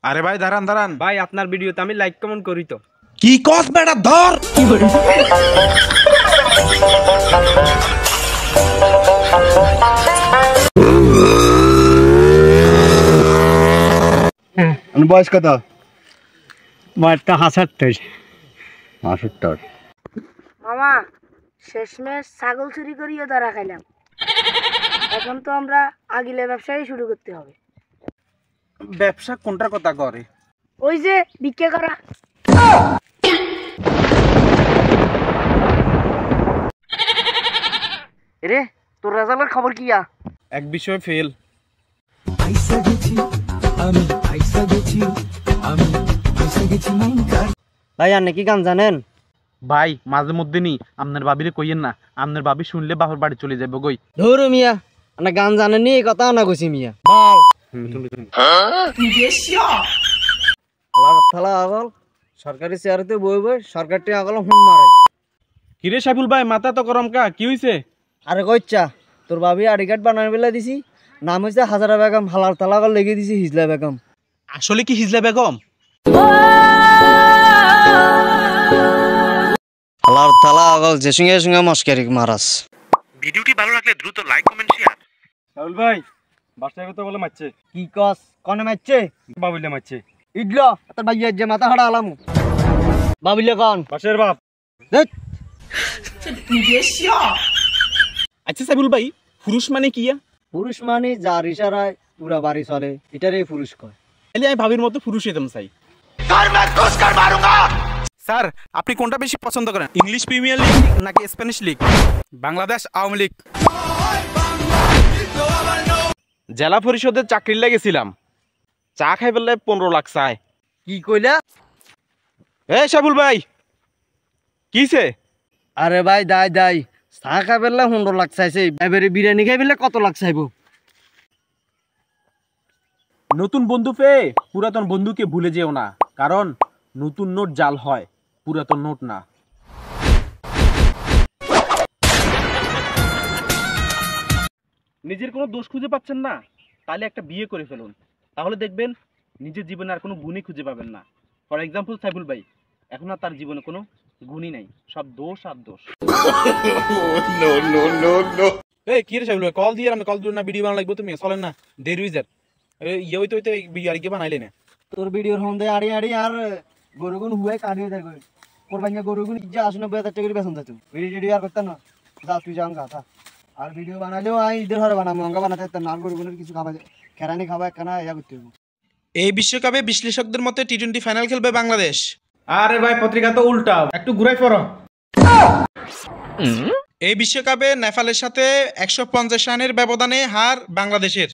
আরে ভাই দাঁড়ান দাঁড়ান ভাই আপনার ভিডিওতে আমি লাইক কমেন্ট করি তো। কি কস বেটা ধর বয়স কত? বয়সটা ৭৭। মামা শেষমেশ ছাগল চুরি করিও ধরা খাইলাম। এখন তো আমরা আগিলে ব্যবসায়ী শুরু করতে হবে। ব্যবসা কোনটার কথা করে? ওই যে ভিক্ষা করা। রে তোর রেজাল্টের খবর কি? এক বিষয় ফেল। ভাই আর নাকি গান জানেন? ভাই মাঝে মধ্যে নি আপনার বাবিরে কইয়েন না, আপনার বাবি শুনলে বাপের বাড়ি চলে যাবে গই। ধরু মিয়া না গান জানেননি এই কথা না কইছি মিয়া। থালা আগল সরকারি চেয়ারতে বই বই সরকারটি আগল হুন মারে। কিরে সাইফুল ভাই মাথা তো গরম কা, কি হইছে? আরে কইচ্ছা তোর ভাবি আইডি কার্ড বানাই বেলা দিছি, নাম হইছে হাজারা বেগম, হালার তালা আগল লেগে দিছি হিজলা বেগম। আসলে কি হিজলা বেগম? হালার তালা আগল যে সঙ্গে সঙ্গে মস্কারি মারাস। ভিডিওটি ভালো লাগলে দ্রুত লাইক কমেন্ট শেয়ার। সাইফুল ভাই বাসায় কত বলে মারছে? কি কস কনে মারছে? বাবুলে মারছে। ইডলো তোর ভাই যে মাথা হাড়া আলাম বাবিলে কন বাসের বাপ। আচ্ছা সাইফুল ভাই পুরুষ মানে কি? পুরুষ মানে যার ইশারায় পুরা বাড়ি চলে এটারে পুরুষ কয়। এলে আমি ভাবির মতো পুরুষ হইতাম চাই। স্যার আপনি কোনটা বেশি পছন্দ করেন, ইংলিশ প্রিমিয়ার লিগ নাকি স্প্যানিশ লিগ? বাংলাদেশ আওয়ামী লীগ। জেলা পরিষদের চাকরি লেগেছিলাম, চা খাই বললে 15 লাখ চায়। কি কইলা? এই সাইফুল ভাই কিছে? আরে ভাই দাই দাই চা খাই পেলে 15 লাখ চাইছে, এবারে বিরিয়ানি খাই পেলে কত লাখ চাইবো? নতুন বন্ধু পেয়ে পুরাতন বন্ধুকে ভুলে যেও না, কারণ নতুন নোট জাল হয়, পুরাতন নোট না। নিজের কোনো দোষ খুঁজে পাচ্ছেন না, তাহলে একটা বিয়ে করে ফেলুন, তাহলে দেখবেন নিজের জীবনে আর কোনো গুণই খুঁজে পাবেন না। ফর এক্সাম্পল সাইফুল ভাই এখন আর তার জীবনে কোনো গুণই নাই, সব দোষ আর দোষ। এই কি রে সাইফুল ভাই কল দিয়ে আমি কল দিও না, ভিডিও বানানো লাগবে, তুমি চলেন না দেরি হয়ে যায়। ইয়ে হইতে হইতে আর কি বানাইলে না তোর ভিডিওর হন্দে আড়ি আড়ি আর গরুগুন হুয়ে কাঁদিয়ে দেয় কোরবানি গরুগুন যা আসলে 2000 টাকা করে বেতন দিত ভিডিও আর করতাম না। যা তুই যান গাথা আর ভিডিও বানাইলেও আই ঈদের হারে বানাবো, মঙ্গা বানাতে পারতাম না। আর গরুগুনের কিছু খাওয়া খেরানি খাওয়া একখানা ইয়া করতে হবে। এই বিশ্বকাপে বিশ্লেষকদের মতে টি-20 ফাইনাল খেলবে বাংলাদেশ। আরে ভাই পত্রিকা তো উল্টা, একটু ঘুরাই পড়ো। এই বিশ্বকাপে নেপালের সাথে 150 রানের ব্যবধানে হার বাংলাদেশের।